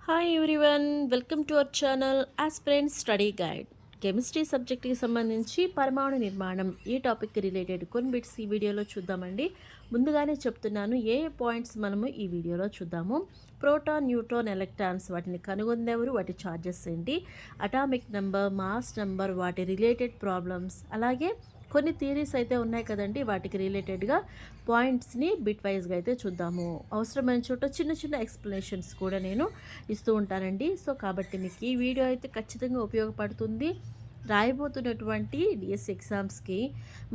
Hi everyone, welcome to our channel aspirant study guide. Chemistry సబ్జెక్ట్కి సంబంధించి పరమాణు నిర్మాణం ఈ టాపిక్కి రిలేటెడ్ కొన్ని బిట్స్ ఈ వీడియోలో చూద్దామండి. ముందుగానే చెప్తున్నాను ఏ పాయింట్స్ మనము ఈ వీడియోలో చూద్దాము. ప్రోటాన్, న్యూట్రాన్, ఎలక్ట్రాన్స్ వాటిని కనుగొందెవరు, వాటి చార్జెస్ ఏంటి, అటామిక్ నెంబర్, మాస్ నెంబర్, వాటి రిలేటెడ్ ప్రాబ్లమ్స్, అలాగే కొన్ని థియరీస్ అయితే ఉన్నాయి కదండి, వాటికి రిలేటెడ్గా పాయింట్స్ని బిట్ వైజ్గా అయితే చూద్దాము. అవసరమైన చోట చిన్న చిన్న ఎక్స్ప్లెనేషన్స్ కూడా నేను ఇస్తూ ఉంటానండి. సో కాబట్టి మీకు ఈ వీడియో అయితే ఖచ్చితంగా ఉపయోగపడుతుంది. రాయబోతున్నటువంటి డిఎస్సి ఎగ్జామ్స్కి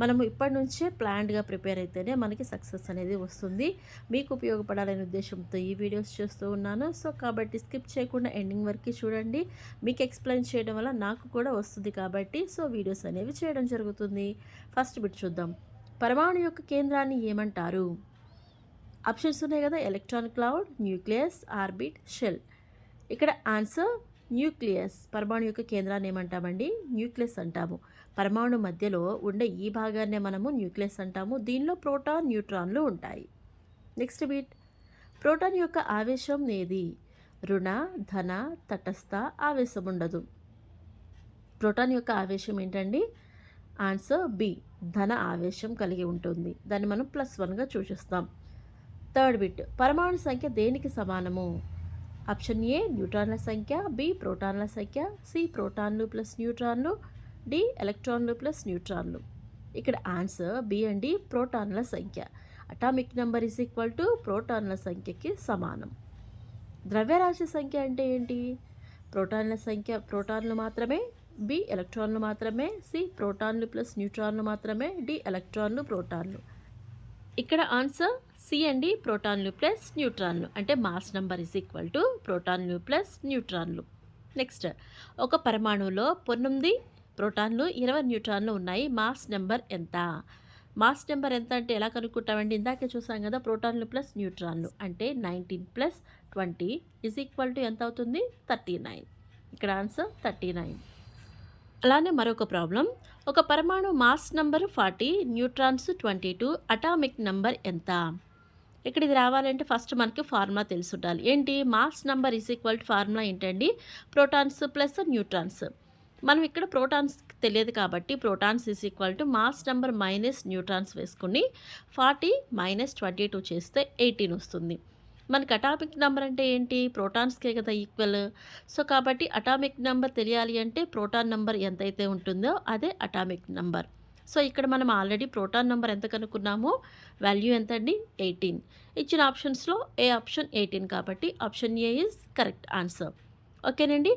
మనము ఇప్పటి నుంచే ప్లాన్డ్గా ప్రిపేర్ అయితేనే మనకి సక్సెస్ అనేది వస్తుంది. మీకు ఉపయోగపడాలనే ఉద్దేశంతో ఈ వీడియోస్ చేస్తూ ఉన్నాను. సో కాబట్టి స్కిప్ చేయకుండా ఎండింగ్ వరకు చూడండి. మీకు ఎక్స్ప్లెయిన్ చేయడం వల్ల నాకు కూడా వస్తుంది కాబట్టి సో వీడియోస్ అనేవి చేయడం జరుగుతుంది. ఫస్ట్ బిట్ చూద్దాం. పరమాణు యొక్క కేంద్రాన్ని ఏమంటారు? ఆప్షన్స్ ఉన్నాయి కదా, electron cloud, nucleus, orbit, shell. ఇక్కడ ఆన్సర్ న్యూక్లియస్. పరమాణు యొక్క కేంద్రాన్ని ఏమంటామండి? న్యూక్లియస్ అంటాము. పరమాణు మధ్యలో ఉండే ఈ భాగాన్నే మనము న్యూక్లియస్ అంటాము. దీనిలో ప్రోటాన్, న్యూట్రాన్లు ఉంటాయి. Next bit. ప్రోటాన్ యొక్క ఆవేశం ఏది? రుణ, ధన, తటస్థ ఆవేశం ఉండదు. ప్రోటాన్ యొక్క ఆవేశం ఏంటండి? ఆన్సర్ బి, ధన ఆవేశం కలిగి ఉంటుంది. దాన్ని మనం +1గా సూచిస్తాం. Third bit. పరమాణు సంఖ్య దేనికి సమానము? ఆప్షన్ ఏ న్యూట్రాన్ల సంఖ్య, బి ప్రోటాన్ల సంఖ్య, సి ప్రోటాన్లు ప్లస్ న్యూట్రాన్లు, డి ఎలక్ట్రాన్లు ప్లస్ న్యూట్రాన్లు. ఇక్కడ ఆన్సర్ బి అండి, ప్రోటాన్ల సంఖ్య. Atomic number is equal to ప్రోటాన్ల సంఖ్యకి సమానం. ద్రవ్యరాశి సంఖ్య అంటే ఏంటి? ప్రోటాన్ల సంఖ్య ప్రోటాన్లు మాత్రమే, బి ఎలక్ట్రాన్లు మాత్రమే, సి ప్రోటాన్లు ప్లస్ న్యూట్రాన్లు మాత్రమే, డి ఎలక్ట్రాన్లు ప్రోటాన్లు. ఇక్కడ ఆన్సర్ సి అండి, ప్రోటాన్లు ప్లస్ న్యూట్రాన్లు. అంటే mass number is equal to ప్రోటాన్లు ప్లస్ న్యూట్రాన్లు. నెక్స్ట్, ఒక పరమాణువులో 19 ప్రోటాన్లు 20 న్యూట్రాన్లు ఉన్నాయి. మాస్ నెంబర్ ఎంత? మాస్ నెంబర్ ఎంత అంటే ఎలా కనుక్కుంటామండి? ఇందాకే చూసాం కదా, ప్రోటాన్లు ప్లస్ న్యూట్రాన్లు అంటే 19 + 20 ఈజ్ ఈక్వల్ టు ఎంత అవుతుంది? 39. ఇక్కడ ఆన్సర్ 39. అలానే మరొక ప్రాబ్లం. ఒక పరమాణు mass number 40, neutrons 22, atomic number ఎంత? ఇక్కడ ఇది రావాలంటే ఫస్ట్ మనకి ఫార్ములా తెలిసి ఉండాలి. ఏంటి? Mass number is equal to formula ఏంటండి? Protons plus neutrons. మనం ఇక్కడ ప్రోటాన్స్ తెలియదు కాబట్టి protons is equal to mass number minus neutrons వేసుకుని 40 - 22 చేస్తే 18 వస్తుంది. మనకి అటామిక్ నెంబర్ అంటే ఏంటి? ప్రోటాన్స్కే కదా ఈక్వల్. సో కాబట్టి అటామిక్ నెంబర్ తెలియాలి అంటే ప్రోటాన్ నెంబర్ ఎంతైతే ఉంటుందో అదే అటామిక్ నెంబర్. సో ఇక్కడ మనం ఆల్రెడీ ప్రోటాన్ నెంబర్ ఎంత కనుక్కున్నామో వాల్యూ ఎంత అండి? 18. ఇచ్చిన ఆప్షన్స్లో ఏ ఆప్షన్ 18 కాబట్టి option A is correct answer. ఓకేనండి,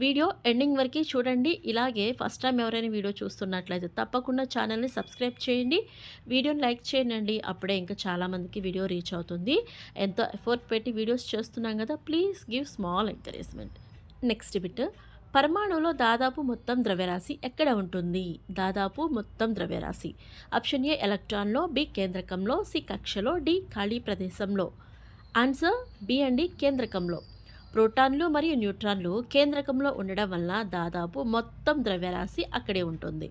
వీడియో ఎండింగ్ వరకు చూడండి. ఇలాగే ఫస్ట్ టైం ఎవరైనా వీడియో చూస్తున్నట్లయితే తప్పకుండా ఛానల్ని సబ్స్క్రైబ్ చేయండి, వీడియోని లైక్ చేయండి. అప్పుడే ఇంకా చాలామందికి వీడియో రీచ్ అవుతుంది. ఎంతో ఎఫర్ట్ పెట్టి వీడియోస్ చేస్తున్నాం కదా, please give small encouragement. Next bit. పరమాణువులో దాదాపు మొత్తం ద్రవ్యరాశి ఎక్కడ ఉంటుంది? దాదాపు మొత్తం ద్రవ్యరాశి. ఆప్షన్ ఏ ఎలక్ట్రాన్లో, బి కేంద్రకంలో, సి కక్షలో, డి ఖాళీ ప్రదేశంలో. ఆన్సర్ బి అండి, కేంద్రకంలో. ప్రోటాన్లు మరియు న్యూట్రాన్లు కేంద్రకంలో ఉండడం వల్ల దాదాపు మొత్తం ద్రవ్యరాశి అక్కడే ఉంటుంది.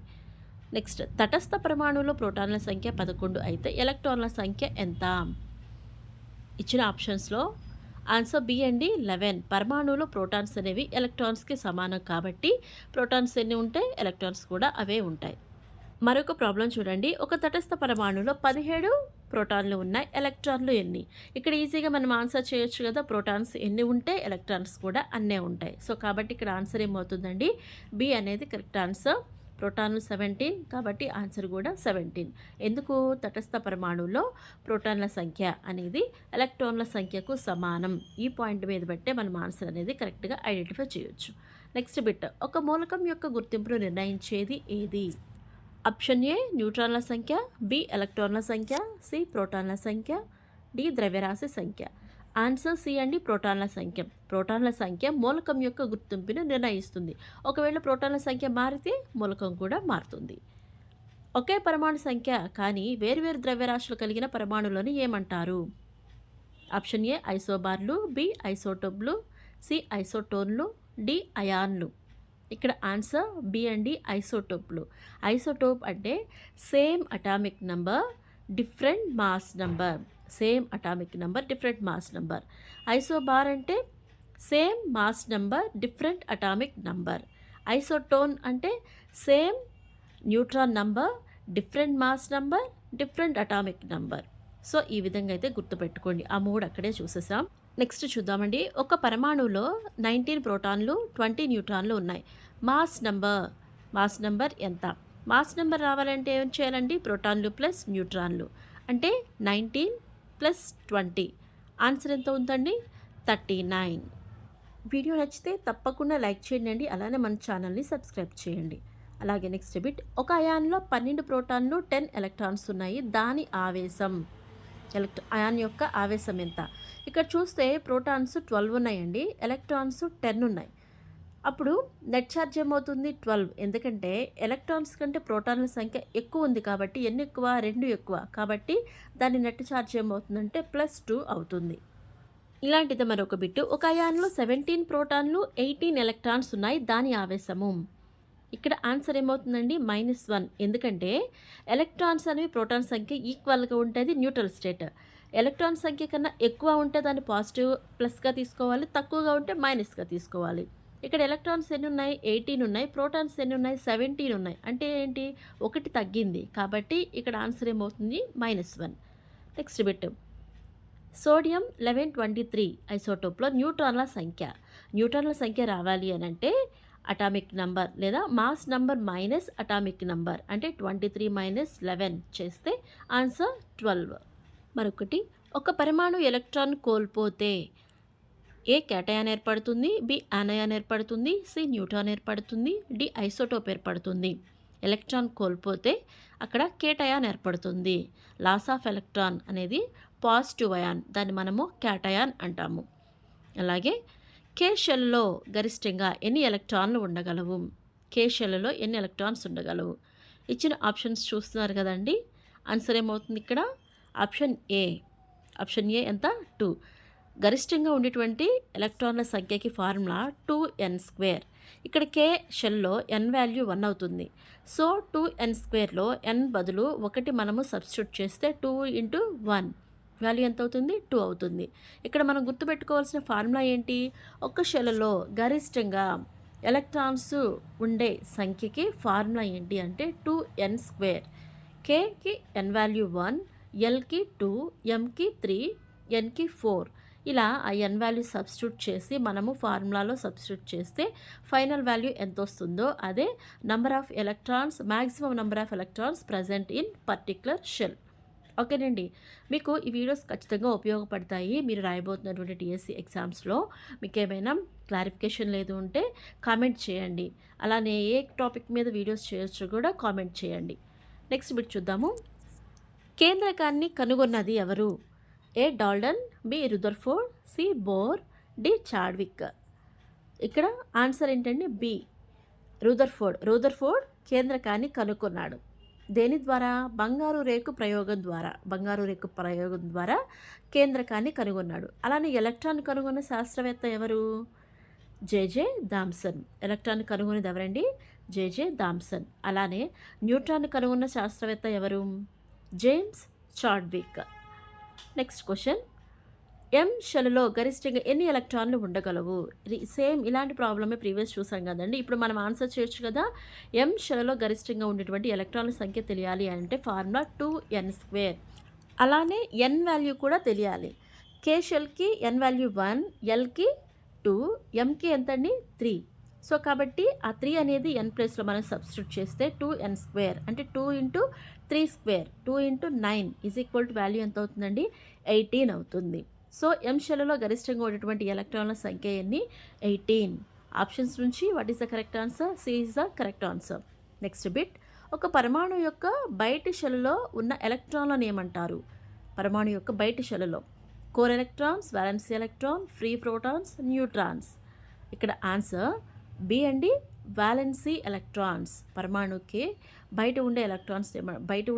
నెక్స్ట్, తటస్థ పరమాణువులో ప్రోటాన్ల సంఖ్య 11 అయితే ఎలక్ట్రాన్ల సంఖ్య ఎంత? ఇచ్చిన ఆప్షన్స్లో ఆన్సర్ బి అండి, 11. పరమాణువులో ప్రోటాన్స్ అనేవి ఎలక్ట్రాన్స్కి సమానం కాబట్టి ప్రోటాన్స్ ఎన్ని ఉంటాయి, ఎలక్ట్రాన్స్ కూడా అవే ఉంటాయి. మరొక ప్రాబ్లం చూడండి. ఒక తటస్థ పరమాణువులో 17 ప్రోటాన్లు ఉన్నాయి, ఎలక్ట్రాన్లు ఎన్ని? ఇక్కడ ఈజీగా మనం ఆన్సర్ చేయొచ్చు కదా, ప్రోటాన్స్ ఎన్ని ఉంటే ఎలక్ట్రాన్స్ కూడా అన్నే ఉంటాయి. సో కాబట్టి ఇక్కడ ఆన్సర్ ఏమవుతుందండి? బి అనేది కరెక్ట్ ఆన్సర్. ప్రోటాన్లు 17 కాబట్టి ఆన్సర్ కూడా 17. ఎందుకు? తటస్థ పరమాణువులో ప్రోటాన్ల సంఖ్య అనేది ఎలక్ట్రాన్ల సంఖ్యకు సమానం. ఈ పాయింట్ మీద బట్టే మనం ఆన్సర్ అనేది కరెక్ట్గా ఐడెంటిఫై చేయొచ్చు. Next bit. ఒక మూలకం యొక్క గుర్తింపును నిర్ణయించేది ఏది? ఆప్షన్ ఏ న్యూట్రాన్ల సంఖ్య, బి ఎలక్ట్రాన్ల సంఖ్య, సి ప్రోటాన్ల సంఖ్య, డి ద్రవ్యరాశి సంఖ్య. ఆన్సర్ సి అండి, ప్రోటాన్ల సంఖ్య. ప్రోటాన్ల సంఖ్య మూలకం యొక్క గుర్తింపును నిర్ణయిస్తుంది. ఒకవేళ ప్రోటాన్ల సంఖ్య మారితే మూలకం కూడా మారుతుంది. ఒకే పరమాణు సంఖ్య కానీ వేరువేరు ద్రవ్యరాశులు కలిగిన పరమాణులను ఏమంటారు? ఆప్షన్ ఏ ఐసోబార్లు, బి ఐసోటోప్లు, సి ఐసోటోన్లు, డి అయాన్లు. ఇక్కడ ఆన్సర్ బి అండి, ఐసోటోప్లు. ఐసోటోప్ అంటే same atomic number different mass number. Same atomic number different mass number. Isobar అంటే same mass number different atomic number. Isotone అంటే same neutron number, different mass number, different atomic number. So ఈ విధంగా అయితే గుర్తుపెట్టుకోండి. ఆ 3 అక్కడే చూసేసాం. Next చూద్దామండి. ఒక పరమాణువులో 19 ప్రోటాన్లు, 20 న్యూట్రాన్లు ఉన్నాయి. మాస్ నంబర్ ఎంత? మాస్ నంబర్ రావాలంటే ఏం చేయాలండి? ప్రోటాన్లు ప్లస్ న్యూట్రాన్లు అంటే 19 ప్లస్ 20. ఆన్సర్ ఎంత ఉందండి? 39. వీడియో నచ్చితే తప్పకుండా లైక్ చేయండి. అలానే మన ఛానల్ని సబ్స్క్రైబ్ చేయండి. అలాగే నెక్స్ట్ బిట్. ఒక అయాన్లో 12 ప్రోటాన్లు, 10 ఎలక్ట్రాన్స్ ఉన్నాయి. దాని ఆవేశం, అయాన్ యొక్క ఆవేశం ఎంత? ఇక్కడ చూస్తే ప్రోటాన్స్ 12 ఉన్నాయండి, ఎలక్ట్రాన్స్ 10 ఉన్నాయి. అప్పుడు నెట్ ఛార్జ్ ఏమవుతుంది? 12. ఎందుకంటే ఎలక్ట్రాన్స్ కంటే ప్రోటాన్ల సంఖ్య ఎక్కువ ఉంది కాబట్టి, ఎన్ని ఎక్కువ? 2 ఎక్కువ కాబట్టి దాని నెట్ ఛార్జ్ ఏమవుతుందంటే +2 అవుతుంది. ఇలాంటిది మరొక బిట్టు. ఒక అయాన్లో 17 ప్రోటాన్లు, 18 ఎలక్ట్రాన్స్ ఉన్నాయి. దాని ఆవేశము. ఇక్కడ ఆన్సర్ ఏమవుతుందండి? -1. ఎందుకంటే ఎలక్ట్రాన్స్ అనేవి ప్రోటాన్ సంఖ్య ఈక్వల్గా ఉంటుంది న్యూట్రల్ స్టేట్. ఎలక్ట్రాన్ సంఖ్య కన్నా ఎక్కువ ఉంటే దాన్ని పాజిటివ్ ప్లస్గా తీసుకోవాలి, తక్కువగా ఉంటే మైనస్గా తీసుకోవాలి. ఇక్కడ ఎలక్ట్రాన్స్ ఎన్ని ఉన్నాయి? 18 ఉన్నాయి. ప్రోటాన్స్ ఎన్ని ఉన్నాయి? 17 ఉన్నాయి. అంటే ఏంటి? ఒకటి తగ్గింది కాబట్టి ఇక్కడ ఆన్సర్ ఏమవుతుంది? -1. Next bit. సోడియం 1123 ఐసోటోప్లో న్యూట్రాన్ల సంఖ్య రావాలి అని అంటే అటామిక్ నంబర్ లేదా mass number minus atomic number అంటే 23 - 11 చేస్తే ఆన్సర్ 12. మరొకటి. ఒక పరమాణు ఎలక్ట్రాన్ కోల్పోతే ఏ కేటయాన్ ఏర్పడుతుంది, బి ఆనయాన్ ఏర్పడుతుంది, సి న్యూట్రాన్ ఏర్పడుతుంది, డి ఐసోటోప్ ఏర్పడుతుంది. ఎలక్ట్రాన్ కోల్పోతే అక్కడ కేటయాన్ ఏర్పడుతుంది. లాస్ ఆఫ్ ఎలక్ట్రాన్ అనేది పాజిటివ్ అయాన్, దాన్ని మనము కేటయాన్ అంటాము. అలాగే కే షెల్లో గరిష్టంగా ఎన్ని ఎలక్ట్రాన్లు ఉండగలవు? కే షెల్లో ఎన్ని ఎలక్ట్రాన్స్ ఉండగలవు? ఇచ్చిన ఆప్షన్స్ చూస్తున్నారు కదండి. ఆన్సర్ ఏమవుతుంది ఇక్కడ? ఆప్షన్ ఏ ఎంత? 2. గరిష్టంగా ఉండేటువంటి ఎలక్ట్రాన్ల సంఖ్యకి ఫార్ములా 2n². ఇక్కడ కే షెల్లో n వాల్యూ 1 అవుతుంది. సో 2n²లో n బదులు 1 మనము సబ్స్టిట్యూట్ చేస్తే 2 × 1 వాల్యూ ఎంత అవుతుంది? 2 అవుతుంది. ఇక్కడ మనం గుర్తుపెట్టుకోవాల్సిన ఫార్ములా ఏంటి? ఒక షెల్లో గరిష్టంగా ఎలక్ట్రాన్స్ ఉండే సంఖ్యకి ఫార్ములా ఏంటి అంటే 2n². కేకి n వాల్యూ 1, ఎల్కి 2, ఎంకి 3, ఎన్కి 4. ఇలా ఆ n వాల్యూ సబ్స్టిట్యూట్ చేసి మనము ఫార్ములాలో సబ్స్టిట్యూట్ చేస్తే ఫైనల్ వాల్యూ ఎంత వస్తుందో అదే number of electrons, maximum number of electrons present in particular shell. ఓకేనండి. మీకు ఈ వీడియోస్ ఖచ్చితంగా ఉపయోగపడతాయి. మీరు రాయబోతున్నటువంటి టీఎస్సీ ఎగ్జామ్స్లో మీకు ఏమైనా క్లారిఫికేషన్ లేదు ఉంటే కామెంట్ చేయండి. అలానే ఏ టాపిక్ మీద వీడియోస్ చేయొచ్చు కూడా కామెంట్ చేయండి. నెక్స్ట్ బిట్ చూద్దాము. కేంద్రకాన్ని కనుగొన్నది ఎవరు? A Dalton, B Rutherford, C Bohr, D Chadwick. ఇక్కడ ఆన్సర్ ఏంటండి? బి రూదర్ఫోర్డ్ కేంద్రకాన్ని కనుగొన్నాడు. దేని ద్వారా? బంగారు రేకు ప్రయోగం ద్వారా కేంద్రకాన్ని కనుగొన్నాడు. అలానే ఎలక్ట్రాన్ కనుగొన్న శాస్త్రవేత్త ఎవరు? J J Thomson. ఎలక్ట్రాన్ కనుగొనేది ఎవరండి? J J Thomson. అలానే న్యూట్రాన్ కనుగొన్న శాస్త్రవేత్త ఎవరు? James Chadwick. Next question. M షెల్లో గరిష్టంగా ఎన్ని ఎలక్ట్రాన్లు ఉండగలవు? సేమ్ ఇలాంటి ప్రాబ్లమే ప్రీవియస్ చూసాం కదండి. ఇప్పుడు మనం ఆన్సర్ చేయొచ్చు కదా. ఎం షెల్లో గరిష్టంగా ఉండేటువంటి ఎలక్ట్రాన్ల సంఖ్య తెలియాలి అంటే ఫార్ములా 2n². అలానే ఎన్ వాల్యూ కూడా తెలియాలి. కే షెల్కి ఎన్ వాల్యూ 1, ఎల్కి 2, ఎంకి ఎంతండి? 3. సో కాబట్టి ఆ 3 అనేది n ప్లేస్లో మనం సబ్స్టిట్యూట్ చేస్తే 2n² అంటే 2 × 3², 2 × 9 వాల్యూ ఎంత అవుతుందండి? 18 అవుతుంది. సో ఎం షెల్లో గరిష్టంగా ఉండేటువంటి ఎలక్ట్రాన్ల సంఖ్య ఎన్ని? 18. ఆప్షన్స్ నుంచి what is the correct answer? C is the correct answer. Next bit. ఒక పరమాణు యొక్క బయటి షెల్లో ఉన్న ఎలక్ట్రాన్లను ఏమంటారు? పరమాణు యొక్క బయటి షెల్లో core electrons, valency electron, free protons, neutrons. ఇక్కడ ఆన్సర్ బి అండి, వ్యాలెన్సీ ఎలక్ట్రాన్స్. పరమాణుకి బయట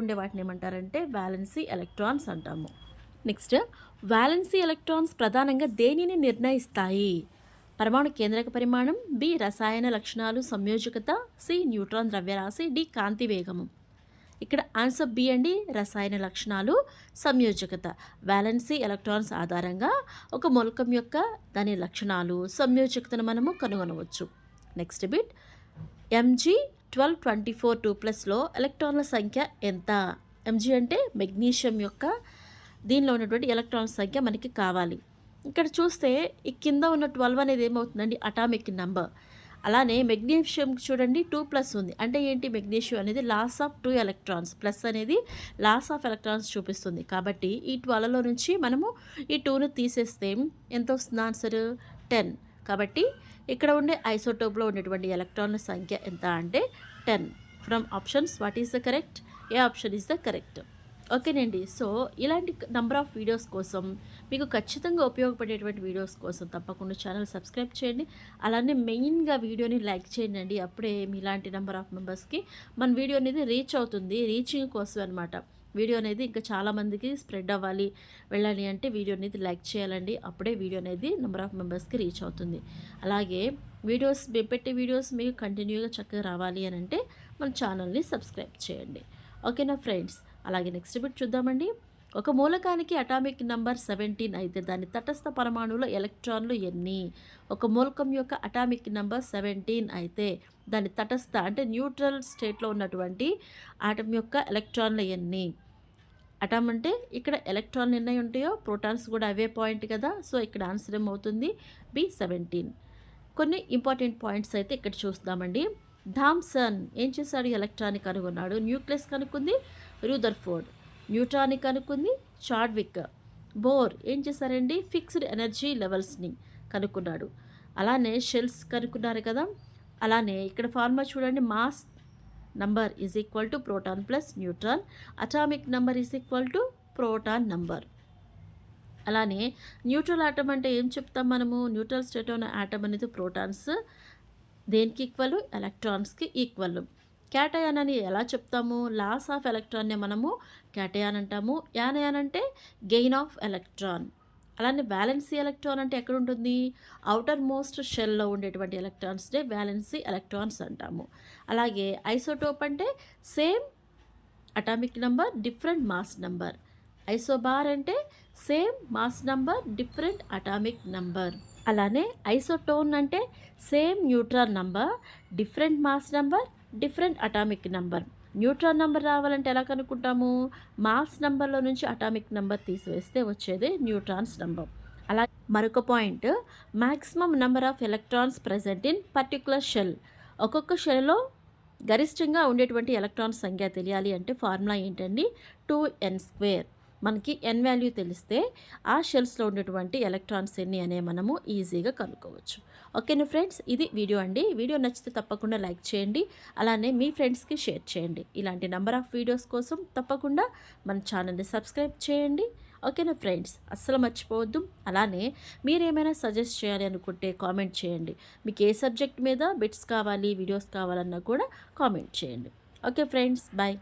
ఉండే వాటిని ఏమంటారంటే వ్యాలెన్సీ ఎలక్ట్రాన్స్ అంటాము. నెక్స్ట్. వ్యాలెన్సీ ఎలక్ట్రాన్స్ ప్రధానంగా దేనిని నిర్ణయిస్తాయి? పరమాణు కేంద్రక పరిమాణం, బి రసాయన లక్షణాలు సంయోజకత, సి న్యూట్రాన్ ద్రవ్యరాశి, డి కాంతి వేగము. ఇక్కడ ఆన్సర్ బి అండి. రసాయన లక్షణాలు, సంయోజకత. వ్యాలెన్సీ ఎలక్ట్రాన్స్ ఆధారంగా ఒక మూలకం యొక్క దాని లక్షణాలు, సంయోజకతను మనము కనుగొనవచ్చు. నెక్స్ట్ బిట్, ఎంజీ 1224 2+లో ఎలక్ట్రాన్ల సంఖ్య ఎంత? ఎంజీ అంటే మెగ్నీషియం యొక్క దీనిలో ఉన్నటువంటి ఎలక్ట్రాన్ సంఖ్య మనకి కావాలి. ఇక్కడ చూస్తే ఈ కింద ఉన్న 12 అనేది ఏమవుతుందండి? Atomic number. అలానే మెగ్నీషియం చూడండి 2+ ఉంది. అంటే ఏంటి? మెగ్నీషియం అనేది లాస్ ఆఫ్ 2 ఎలక్ట్రాన్స్, ప్లస్ అనేది లాస్ ఆఫ్ ఎలక్ట్రాన్స్ చూపిస్తుంది. కాబట్టి ఈ 12లో నుంచి మనము ఈ 2ను తీసేస్తే ఎంత వస్తుంది? ఆన్సర్ 10. కాబట్టి ఇక్కడ ఉండే ఐసోటోప్లో ఉండేటువంటి ఎలక్ట్రాన్ల సంఖ్య ఎంత అంటే 10. From options what is the correct? A option is the correct? ఓకేనండి. సో ఇలాంటి నంబర్ ఆఫ్ వీడియోస్ కోసం, మీకు ఖచ్చితంగా ఉపయోగపడేటువంటి వీడియోస్ కోసం తప్పకుండా ఛానల్ సబ్స్క్రైబ్ చేయండి. అలానే మెయిన్గా వీడియోని లైక్ చేయండి. అప్పుడే మీలాంటి నెంబర్ ఆఫ్ మెంబర్స్కి మన వీడియో అనేది రీచ్ అవుతుంది. రీచింగ్ కోసం అనమాట. వీడియో అనేది ఇంకా చాలామందికి స్ప్రెడ్ అవ్వాలి, వెళ్ళాలి అంటే వీడియో అనేది లైక్ చేయాలండి. అప్పుడే వీడియో అనేది నెంబర్ ఆఫ్ మెంబర్స్కి రీచ్ అవుతుంది. అలాగే వీడియోస్ పెట్టే వీడియోస్ మీకు కంటిన్యూగా చక్కగా రావాలి అని అంటే మన ఛానల్ని సబ్స్క్రైబ్ చేయండి. ఓకేనా ఫ్రెండ్స్? అలాగే నెక్స్ట్ బిట్ చూద్దామండి. ఒక మూలకానికి అటామిక్ నంబర్ 17 అయితే దాని తటస్థ పరమాణువులో ఎలక్ట్రాన్లు ఎన్ని? ఒక మూలకం యొక్క అటామిక్ నంబర్ 17 అయితే దాని తటస్థ అంటే న్యూట్రల్ స్టేట్లో ఉన్నటువంటి ఆటం యొక్క ఎలక్ట్రాన్లు ఎన్ని? అటామ్ అంటే ఇక్కడ ఎలక్ట్రాన్లు ఎన్ని ఉంటాయో ప్రోటాన్స్ కూడా అవే పాయింట్ కదా. సో ఇక్కడ ఆన్సర్ ఏమవుతుంది? బి 17. కొన్ని ఇంపార్టెంట్ పాయింట్స్ అయితే ఇక్కడ చూస్తామండి. థామ్సన్ ఏం చేశాడు? ఎలక్ట్రాన్ని కనుగొన్నాడు. న్యూక్లియస్ కనుక్కుంది రూదర్ఫోర్డ్. న్యూట్రాన్ని కనుక్కుంది చాడ్విక్. బోర్ ఏం చేశారండి? ఫిక్స్డ్ ఎనర్జీ లెవెల్స్ని కనుక్కున్నాడు. అలానే షెల్స్ కనుక్కున్నారు కదా. అలానే ఇక్కడ ఫార్ములా చూడండి. Mass number is equal to proton plus neutron. Atomic number is equal to proton number. అలానే న్యూట్రల్ ఆటమ్ అంటే ఏం చెప్తాం మనము? న్యూట్రల్ స్టేట్ ఉన్న ఆటమ్ అనేది ప్రోటాన్స్ దేనికి ఈక్వల్? ఎలక్ట్రాన్స్కి ఈక్వల్. క్యాటయాన్ అని ఎలా చెప్తాము? లాస్ ఆఫ్ ఎలక్ట్రాన్నే మనము క్యాటయాన్ అంటాము. యానయాన్ అంటే గెయిన్ ఆఫ్ ఎలక్ట్రాన్. అలానే వ్యాలెన్సీ ఎలక్ట్రాన్ అంటే ఎక్కడ ఉంటుంది? అవుటర్ మోస్ట్ షెల్లో ఉండేటువంటి ఎలక్ట్రాన్స్నే వ్యాలెన్సీ ఎలక్ట్రాన్స్ అంటాము. అలాగే ఐసోటోప్ అంటే same atomic number, different mass number. Isobar అంటే same mass number, different atomic number. అలానే ఐసోటోన్ అంటే same neutron number, different mass number, different atomic number. Neutron number రావాలంటే ఎలా కనుక్కుంటాము? మాస్ నెంబర్లో నుంచి అటామిక్ నెంబర్ తీసివేస్తే వచ్చేది న్యూట్రాన్స్ నెంబర్. అలా మరొక point, maximum number of electrons present in particular shell. ఒక్కొక్క షెల్లో గరిష్టంగా ఉండేటువంటి ఎలక్ట్రాన్ సంఖ్య తెలియాలి అంటే ఫార్ములా ఏంటండి? 2n². మనకి ఎన్ వాల్యూ తెలిస్తే ఆ షెల్స్లో ఉండేటువంటి ఎలక్ట్రాన్స్ ఎన్ని అనే మనము ఈజీగా కనుక్కోవచ్చు. ఓకేనా ఫ్రెండ్స్? ఇది వీడియో అండి. వీడియో నచ్చితే తప్పకుండా లైక్ చేయండి. అలానే మీ ఫ్రెండ్స్కి షేర్ చేయండి. ఇలాంటి నెంబర్ ఆఫ్ వీడియోస్ కోసం తప్పకుండా మన ఛానల్ని సబ్స్క్రైబ్ చేయండి. ఓకేనా ఫ్రెండ్స్? అస్సలు మర్చిపోవద్దు. అలానే మీరేమైనా సజెస్ట్ చేయాలి అనుకుంటే కామెంట్ చేయండి. మీకు ఏ సబ్జెక్ట్ మీద బిట్స్ కావాలి, వీడియోస్ కావాలన్నా కూడా కామెంట్ చేయండి. Okay friends, bye.